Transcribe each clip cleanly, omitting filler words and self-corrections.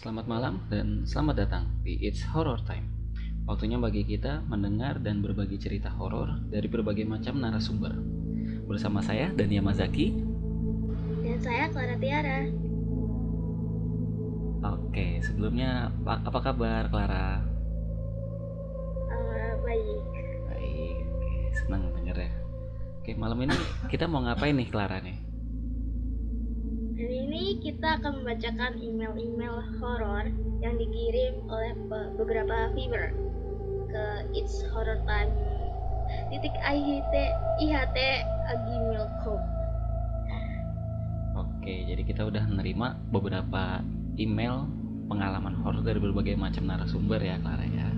Selamat malam dan selamat datang di It's Horror Time. Waktunya bagi kita mendengar dan berbagi cerita horor dari berbagai macam narasumber. Bersama saya dan Yamazaki. Dan saya Clara Tiara. Oke, sebelumnya apa kabar Clara? Baik. Baik, senang denger ya. Oke, malam ini kita mau ngapain nih Clara nih? Hari ini kita akan membacakan email-email horor yang dikirim oleh beberapa viewer ke It's Horror Time @iht@gmail.com. Oke, jadi kita udah menerima beberapa email pengalaman horor dari berbagai macam narasumber ya Clara ya.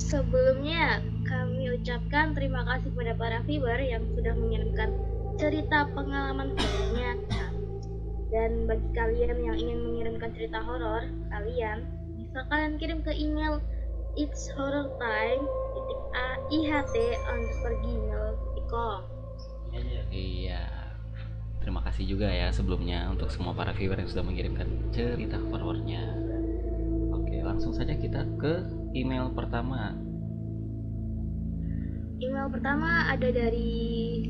Sebelumnya kami ucapkan terima kasih kepada para viewer yang sudah mengirimkan cerita pengalaman horornya. Dan bagi kalian yang ingin mengirimkan cerita horor kalian, bisa kalian kirim ke email itshorrortime@iht_gmail.com. Iya. Terima kasih juga ya sebelumnya untuk semua para viewer yang sudah mengirimkan cerita horornya. Oke, langsung saja kita ke email pertama. Email pertama ada dari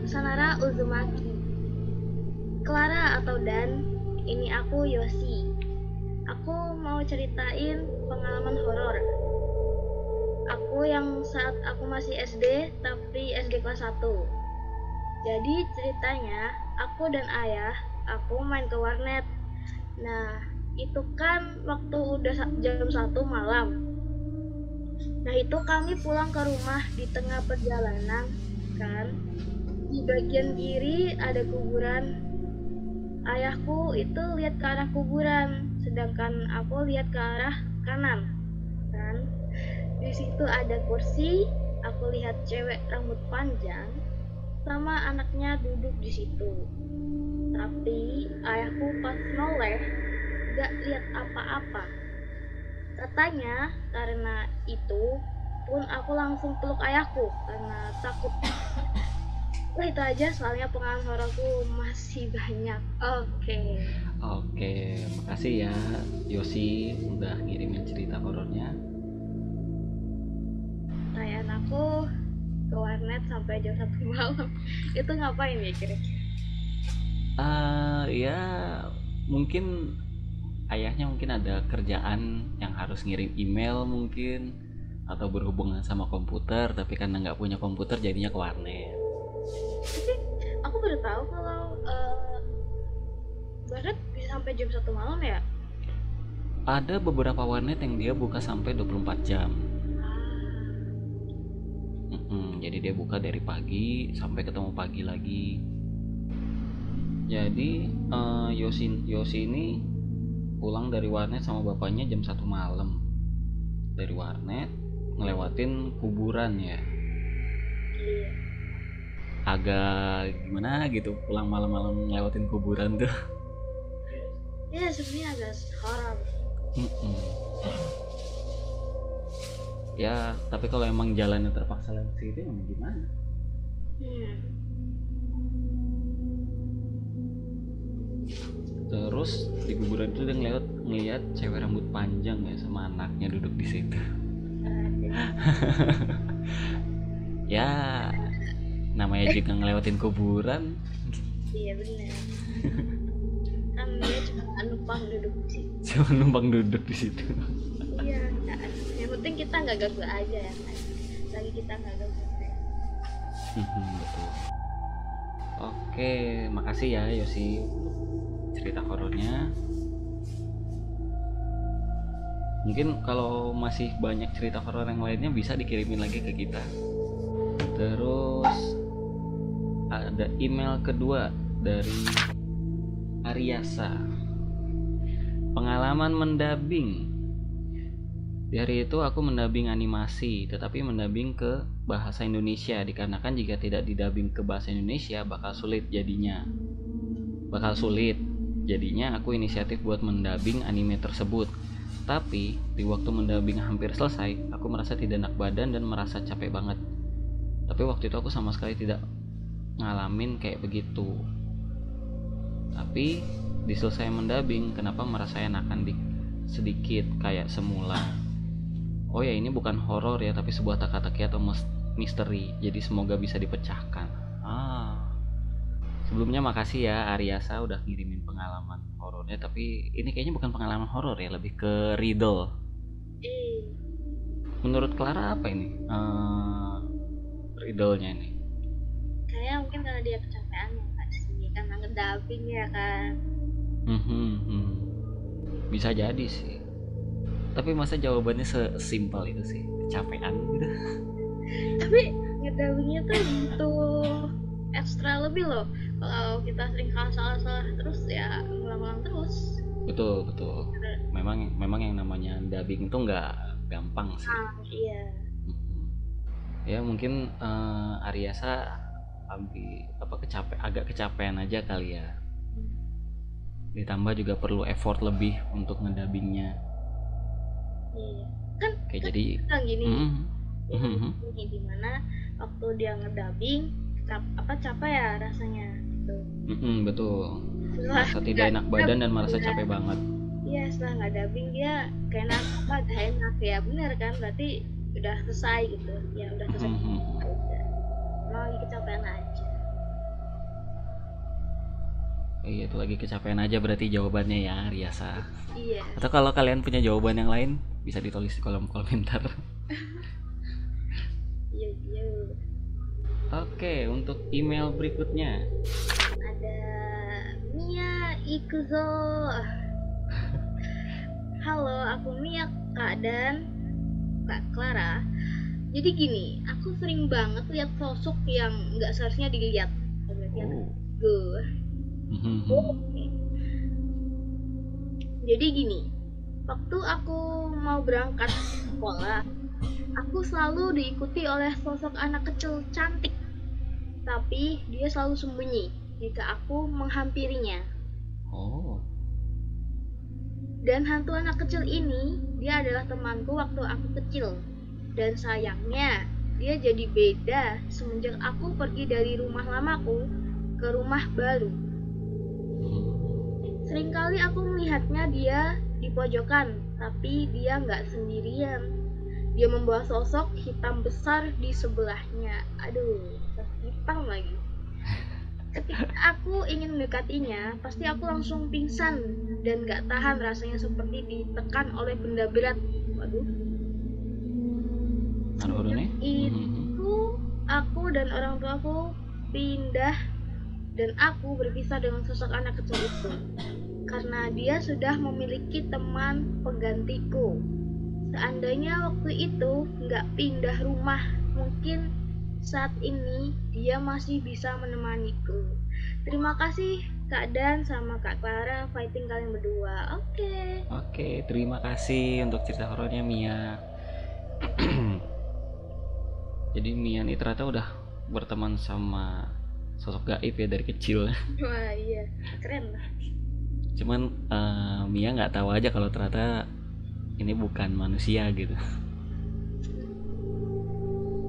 Sanara Uzumaki. Clara atau Dan, ini aku Yosi. Aku mau ceritain pengalaman horor. Aku yang saat aku masih SD, tapi SD kelas 1. Jadi ceritanya, aku dan ayah, aku main ke warnet. Nah, itu kan waktu udah jam 1 malam. Nah, itu kami pulang ke rumah di tengah perjalanan, kan. Di bagian kiri ada kuburan. Ayahku itu lihat ke arah kuburan, sedangkan aku lihat ke arah kanan, kan. Di situ ada kursi, aku lihat cewek rambut panjang sama anaknya duduk di situ. Tapi ayahku pas noleh gak lihat apa-apa. Katanya karena itu pun aku langsung peluk ayahku karena takut. Wah, itu aja, soalnya pengalaman hororku masih banyak. Oke, makasih ya Yosi udah ngirimin cerita horornya. Tayaan aku ke warnet sampai jam 1 malam. Itu ngapain ya kira-kira? Ya mungkin ayahnya mungkin ada kerjaan yang harus ngirim email mungkin, atau berhubungan sama komputer, tapi karena nggak punya komputer jadinya ke warnet. Tapi aku baru tahu kalau warnet bisa sampai jam 1 malam ya. Ada beberapa warnet yang dia buka sampai 24 jam. Jadi dia buka dari pagi sampai ketemu pagi lagi. Jadi Yosi ini pulang dari warnet sama bapaknya jam 1 malam. Dari warnet ngelewatin kuburan ya. Iya. Agak gimana gitu pulang malam-malam ngelewatin kuburan tuh. Ya sebenarnya agak horor. Ya tapi kalau emang jalannya terpaksa lewat situ emang gimana? Terus di kuburan itu dia ngeliat cewek rambut panjang ya sama anaknya duduk di situ. Ya namanya juga ngelewatin kuburan. Iya benar. Kan dia cuma numpang duduk di situ. Cuma numpang duduk di situ. Iya, yang penting kita nggak ganggu aja ya kan. Lagi kita nggak ganggu. Betul. Oke, makasih ya Yosi cerita horornya. Mungkin kalau masih banyak cerita horor yang lainnya bisa dikirimin lagi ke kita. Terus ada email kedua dari Ariasa. Pengalaman mendubbing. Di hari itu aku mendubbing animasi, tetapi mendubbing ke bahasa Indonesia dikarenakan jika tidak didubbing ke bahasa Indonesia bakal sulit jadinya. Jadinya aku inisiatif buat mendubbing anime tersebut. Tapi di waktu mendubbing hampir selesai, aku merasa tidak enak badan dan merasa capek banget. Tapi waktu itu aku sama sekali tidak ngalamin kayak begitu. Tapi di selesai mendubbing kenapa merasa enakan sedikit kayak semula. Oh ya, ini bukan horor ya, tapi sebuah teka-teki atau misteri. Jadi semoga bisa dipecahkan. Sebelumnya makasih ya Aryasa udah ngirimin pengalaman horornya, tapi ini kayaknya bukan pengalaman horor ya, lebih ke riddle. Menurut Clara apa ini? Riddle-nya ini? Kayak mungkin karena dia kecapean ya Kak sih, karena ngedubbing ya kan. Bisa jadi sih. Tapi masa jawabannya sesimpel itu sih, kecapean gitu. Tapi ngedubbingnya tuh butuh ekstra lebih loh. Kalau kita sering salah terus ya ngulang-ngulang terus. Betul. Memang yang namanya dubbing itu nggak gampang sih. Iya. Ya mungkin Aryasa agak kecapean aja kali ya. Ditambah juga perlu effort lebih untuk ngedubbingnya. Iya. Kan jadi gini. Ini dimana waktu dia ngedubbing capek ya rasanya gitu. Betul. Merasa tidak enak badan dan merasa capek banget. Iya, setelah ngedubbing dia kayak udah enak ya, bener kan, berarti udah selesai gitu ya, udah selesai. Lagi kecapean aja. Iya, itu lagi kecapean aja berarti jawabannya ya Riasa. Iya. Atau kalau kalian punya jawaban yang lain bisa ditulis di kolom komentar. Iya. Oke, untuk email berikutnya ada Mia Ikuzo. Halo, aku Mia, Kak dan Kak Clara. Jadi gini, aku sering banget lihat sosok yang nggak seharusnya dilihat. Gue. Jadi gini, waktu aku mau berangkat sekolah, aku selalu diikuti oleh sosok anak kecil cantik. Tapi dia selalu sembunyi jika aku menghampirinya. Dan hantu anak kecil ini, dia adalah temanku waktu aku kecil. Dan sayangnya, dia jadi beda semenjak aku pergi dari rumah lamaku ke rumah baru. Seringkali aku melihatnya dia di pojokan, tapi dia nggak sendirian. Dia membawa sosok hitam besar di sebelahnya. Aduh, hitam lagi. Ketika aku ingin mendekatinya, pasti aku langsung pingsan dan gak tahan rasanya seperti ditekan oleh benda berat. Waduh. Itu aku dan orang tuaku pindah dan aku berpisah dengan sosok anak kecil itu karena dia sudah memiliki teman penggantiku. Seandainya waktu itu nggak pindah rumah, mungkin saat ini dia masih bisa menemaniku. Terima kasih Kak Dan sama Kak Clara, fighting kalian berdua. Oke, terima kasih untuk cerita horornya Mia. Jadi Mia nih ternyata udah berteman sama sosok gaib ya dari kecil. Wah iya, keren lah. Cuman Mia nggak tahu aja kalau ternyata ini bukan manusia gitu.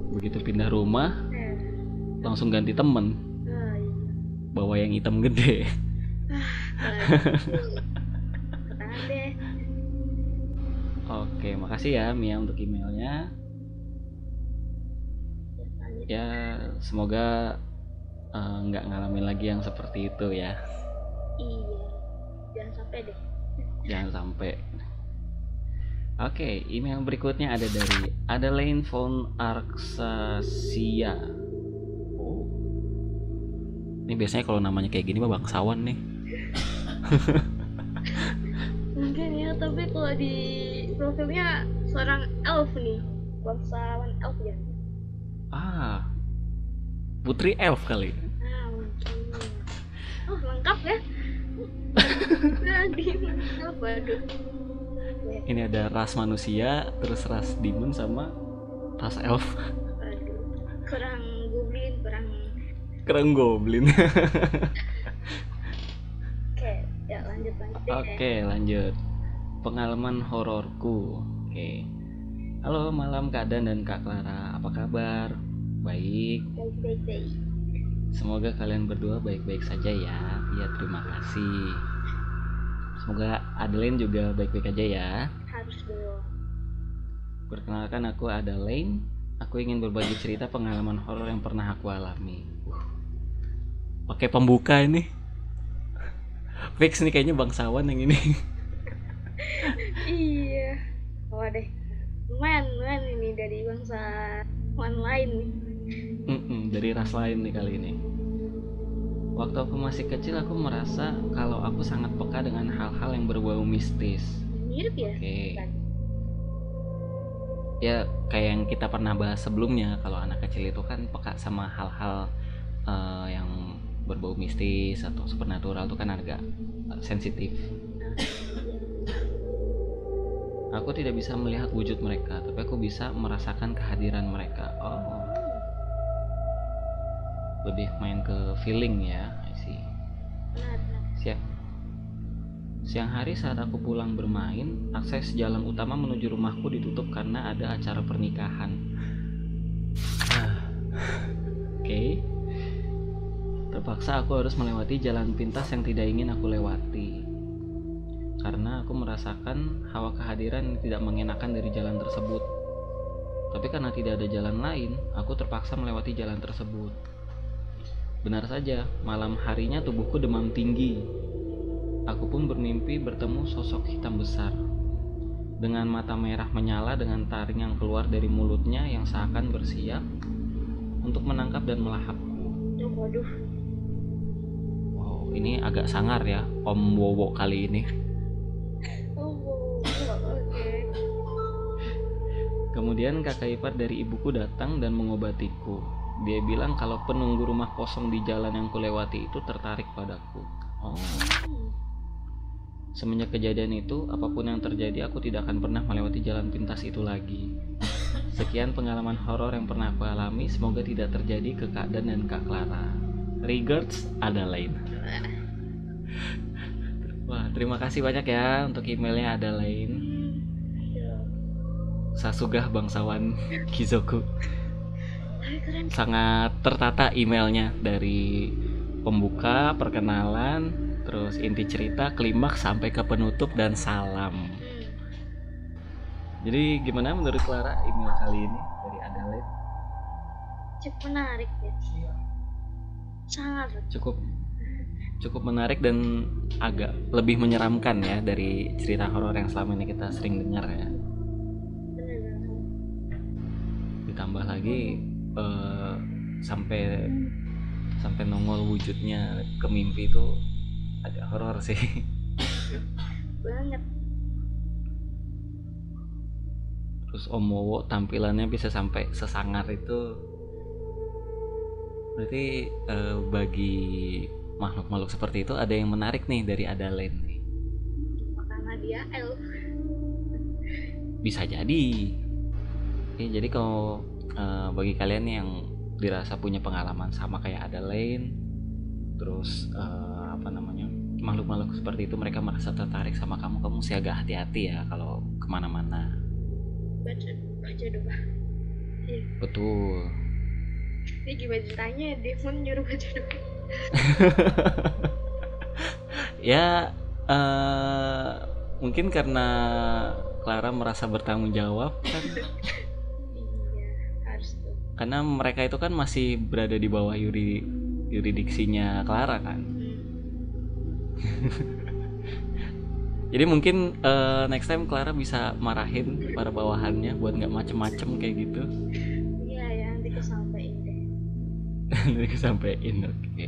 Begitu pindah rumah langsung ganti temen, bawa yang hitam gede. Oke, makasih ya Mia untuk emailnya. Ya semoga nggak ngalamin lagi yang seperti itu ya. Iya, jangan sampai deh. Jangan sampai. Oke, email berikutnya ada dari Adelaine von Arksasia. Ini biasanya kalau namanya kayak gini mah bangsawan nih. Mungkin ya, tapi kalau di profilnya seorang elf nih, bangsawan elf ya. Putri elf kali. Mungkin. Lengkap ya. Waduh. Ini ada ras manusia, terus ras demon sama ras elf. Aduh, kurang goblin. Oke, ya lanjut. Oke, lanjut. Pengalaman hororku. Oke. Halo malam Kak Dan dan Kak Clara, apa kabar? Baik. Baik. Semoga kalian berdua baik-baik saja ya. Ya, terima kasih. Semoga Adeline juga baik-baik aja ya. Harus dong. Perkenalkan, aku Adeline. Aku ingin berbagi cerita pengalaman horor yang pernah aku alami. Pakai pembuka ini. Fix nih kayaknya bangsawan yang ini. Iya. Oh deh. Lumayan ini dari bangsa lain nih. Dari ras lain nih kali ini. Waktu aku masih kecil, aku merasa kalau aku sangat peka dengan hal-hal yang berbau mistis. Mirip ya? Oke. Ya kayak yang kita pernah bahas sebelumnya, kalau anak kecil itu kan peka sama hal-hal yang berbau mistis atau supernatural itu kan agak sensitif. Aku tidak bisa melihat wujud mereka, tapi aku bisa merasakan kehadiran mereka. Lebih main ke feeling ya. Siang hari saat aku pulang bermain, akses jalan utama menuju rumahku ditutup karena ada acara pernikahan. Oke. Terpaksa aku harus melewati jalan pintas yang tidak ingin aku lewati, karena aku merasakan hawa kehadiran yang tidak mengenakan dari jalan tersebut. Tapi karena tidak ada jalan lain, aku terpaksa melewati jalan tersebut. Benar saja, malam harinya tubuhku demam tinggi. Aku pun bermimpi bertemu sosok hitam besar dengan mata merah menyala dengan taring yang keluar dari mulutnya yang seakan bersiap untuk menangkap dan melahapku. Waduh. Wow, ini agak sangar ya Om Wowo kali ini. Oke. Kemudian kakak ipar dari ibuku datang dan mengobatiku. Dia bilang kalau penunggu rumah kosong di jalan yang kulewati itu tertarik padaku. Semenjak kejadian itu, apapun yang terjadi, aku tidak akan pernah melewati jalan pintas itu lagi. Sekian pengalaman horor yang pernah aku alami. Semoga tidak terjadi ke Kak Dan dan Kak Clara. Regards, Adeline. Wah, terima kasih banyak ya untuk emailnya Adeline. Sasugah bangsawan Kizoku. Sangat tertata emailnya, dari pembuka, perkenalan, terus inti cerita, klimaks sampai ke penutup dan salam. Jadi gimana menurut Clara email kali ini dari Adeline? Cukup menarik ya. Sangat. Cukup menarik dan agak lebih menyeramkan ya dari cerita horor yang selama ini kita sering dengar ya. Ditambah lagi sampai nongol wujudnya ke mimpi itu agak horor sih. Banget. Terus Om Wowo tampilannya bisa sampai sesangar itu, berarti bagi makhluk-makhluk seperti itu ada yang menarik nih dari Adeline nih. Karena dia elf. Bisa jadi. Oke, jadi kalau bagi kalian yang dirasa punya pengalaman sama kayak Adeline, terus makhluk-makhluk seperti itu mereka merasa tertarik sama kamu mesti agak hati-hati ya kalau kemana-mana. Baca doa. Betul. Ini gimana ceritanya Devon nyuruh baca doa? Ya mungkin karena Clara merasa bertanggung jawab kan. Iya, harus tuh. Karena mereka itu kan masih berada di bawah yuridiksinya Clara kan. Jadi mungkin next time Clara bisa marahin para bawahannya buat nggak macem-macem kayak gitu. Iya ya, nanti kesampein deh. Nanti kesampein, oke.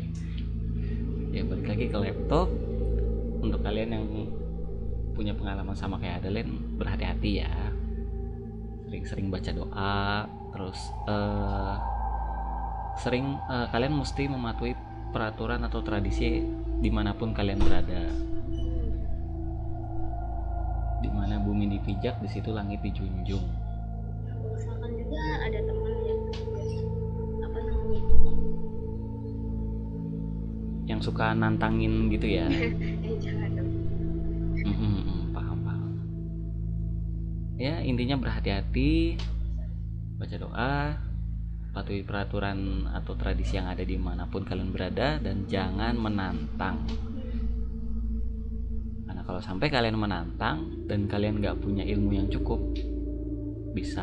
Ya balik lagi ke laptop. Untuk kalian yang punya pengalaman sama kayak Adeline, berhati-hati ya. Sering-sering baca doa. Terus kalian mesti mematuhi peraturan atau tradisi dimanapun kalian berada. Dimana bumi dipijak, di situ langit dijunjung. Misalkan juga ada teman yang suka nantangin gitu ya. Jangan dong. Paham. Ya intinya berhati-hati, baca doa, patuhi peraturan atau tradisi yang ada dimanapun kalian berada, dan jangan menantang. Karena Nah, kalau sampai kalian menantang dan kalian nggak punya ilmu yang cukup, bisa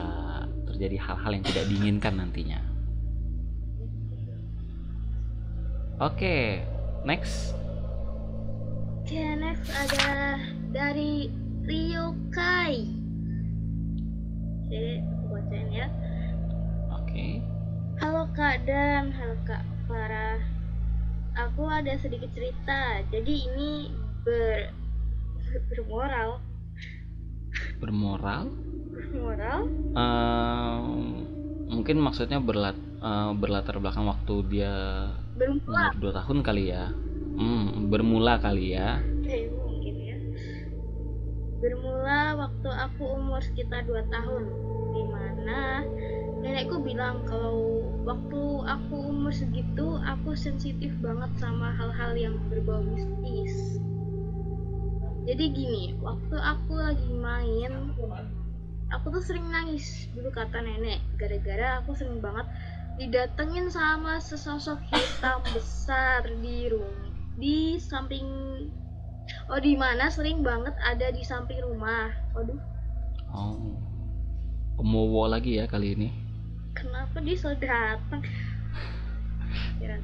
terjadi hal-hal yang tidak diinginkan nantinya. Oke, next. Oke, next ada dari Ryokai. Oke, aku bacain ya. Oke. Halo Kak Dan, halo Kak Clara. Aku ada sedikit cerita. Jadi ini bermoral. Bermoral? Bermoral? Mungkin maksudnya berlatar belakang waktu dia Bermula. umur 2 tahun kali ya. Bermula kali ya. Mungkin ya. Bermula waktu aku umur sekitar 2 tahun, dimana nenekku bilang kalau waktu aku umur segitu aku sensitif banget sama hal-hal yang berbau mistis. Jadi gini, waktu aku lagi main, aku tuh sering nangis dulu kata nenek, gara-gara aku sering banget didatengin sama sesosok hitam besar di samping, di mana sering banget ada di samping rumah. Waduh, Omowo lagi ya kali ini. kenapa dia selalu datang? Ya.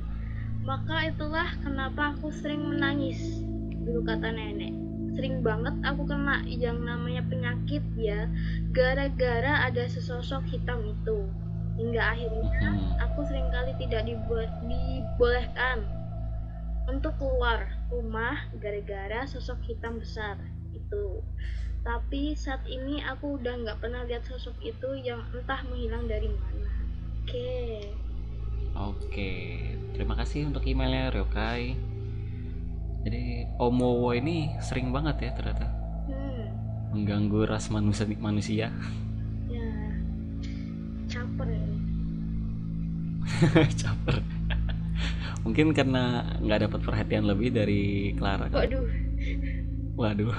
Maka itulah kenapa aku sering menangis dulu kata nenek. Sering banget aku kena yang namanya penyakit ya, gara-gara ada sesosok hitam itu. Hingga akhirnya aku seringkali tidak dibolehkan untuk keluar rumah gara-gara sosok hitam besar itu. Tapi saat ini aku udah nggak pernah lihat sosok itu yang entah menghilang dari mana. Oke, terima kasih untuk emailnya Ryokai. Jadi Omowo ini sering banget ya ternyata mengganggu ras manusia. Ya, caper ya. Caper. Mungkin karena nggak dapat perhatian lebih dari Clara kan? Waduh.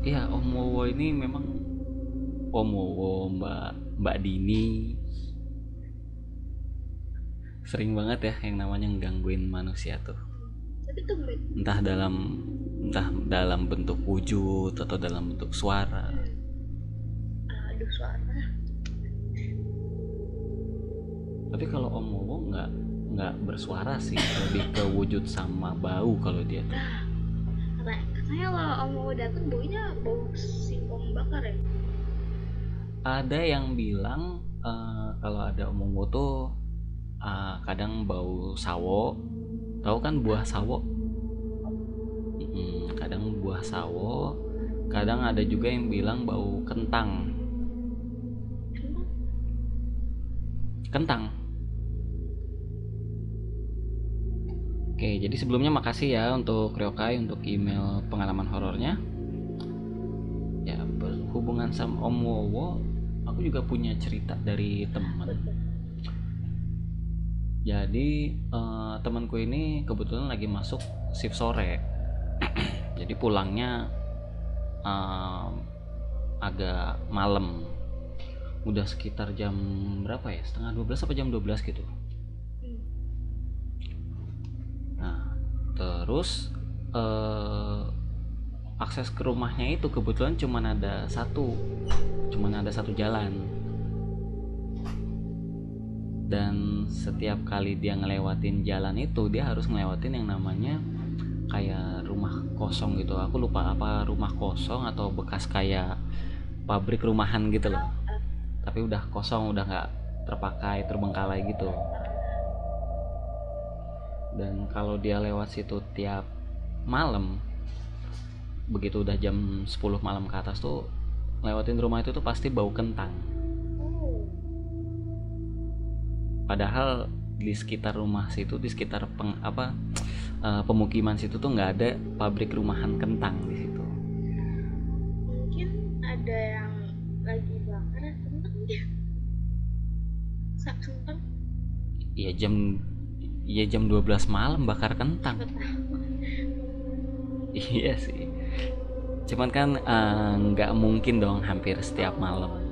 Iya, Omowo ini memang Omowo, Mbak Dini sering banget ya yang namanya ngegangguin manusia tuh. Entah dalam bentuk wujud atau dalam bentuk suara. Aduh, suara. Tapi kalau Omowo nggak bersuara sih, lebih ke wujud sama bau kalau dia tuh. Katanya kalau Omowo datang baunya bau singkong bakar ya. Ada yang bilang kalau ada Omowo tuh kadang bau sawo. Tahu kan buah sawo? Kadang buah sawo. Kadang ada juga yang bilang bau kentang. Oke, jadi sebelumnya makasih ya untuk Ryokai untuk email pengalaman horornya. Ya, berhubungan sama Omowo, aku juga punya cerita dari teman. Jadi temanku ini kebetulan lagi masuk shift sore. Jadi pulangnya agak malam. Udah sekitar jam berapa ya? Setengah 12 apa jam 12 gitu. Nah, terus akses ke rumahnya itu kebetulan cuman ada satu jalan. Dan setiap kali dia ngelewatin jalan itu, dia harus ngelewatin yang namanya kayak rumah kosong gitu. Aku lupa apa rumah kosong atau bekas kayak pabrik rumahan gitu loh. Tapi udah kosong, udah nggak terpakai, terbengkalai gitu. Dan kalau dia lewat situ tiap malam, begitu udah jam 10 malam ke atas tuh, lewatin rumah itu tuh pasti bau kentang. Padahal di sekitar rumah situ, di sekitar pemukiman situ tuh nggak ada pabrik rumahan kentang di situ. Mungkin ada yang lagi bakar kentang ya. Sak kentang. Iya jam 12 malam bakar kentang. Iya sih. Cuman kan nggak mungkin dong hampir setiap malam.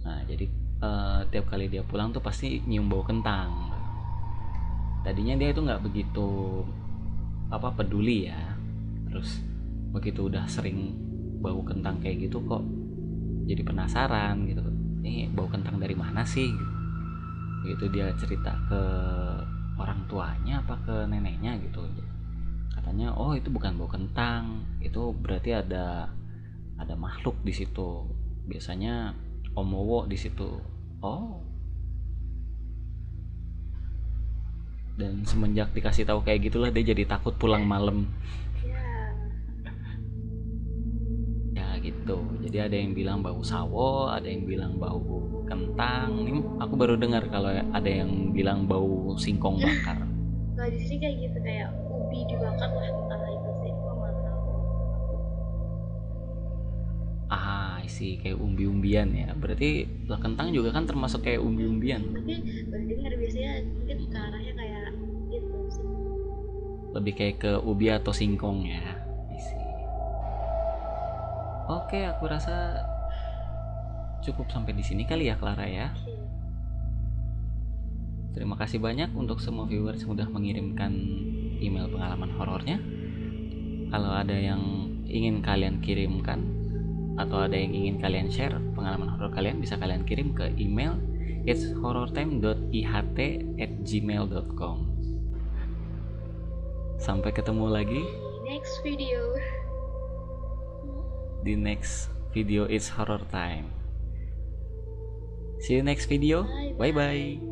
Nah, jadi tiap kali dia pulang tuh pasti nyium bau kentang. Tadinya dia itu nggak begitu peduli ya, terus begitu udah sering bau kentang kayak gitu kok jadi penasaran gitu, ini bau kentang dari mana sih gitu. Begitu dia cerita ke orang tuanya apa ke neneknya gitu, katanya oh itu bukan bau kentang, itu berarti ada makhluk di situ, biasanya omowo di situ. Oh, dan semenjak dikasih tahu kayak gitulah dia jadi takut pulang malam. Ya gitu, jadi ada yang bilang bau sawo, ada yang bilang bau kentang. Ini aku baru dengar kalau ada yang bilang bau singkong bakar. Kalau di sini kayak gitu, kayak ubi dibakar lah, entah itu sih, aku nggak tahu. Sih kayak umbi-umbian ya, berarti lah kentang juga kan termasuk kayak umbi-umbian. Tapi baru dengar, biasanya mungkin ke arahnya kayak gitu sih. Lebih kayak ke ubi atau singkong ya. Oke, aku rasa cukup sampai di sini kali ya Clara ya. Terima kasih banyak untuk semua viewers yang sudah mengirimkan email pengalaman horornya. Kalau ada yang ingin kalian kirimkan atau ada yang ingin kalian share pengalaman horor kalian, bisa kalian kirim ke email itshorrortime.iht@gmail.com. Sampai ketemu lagi next video. Di next video It's Horror Time. See you next video. Bye bye.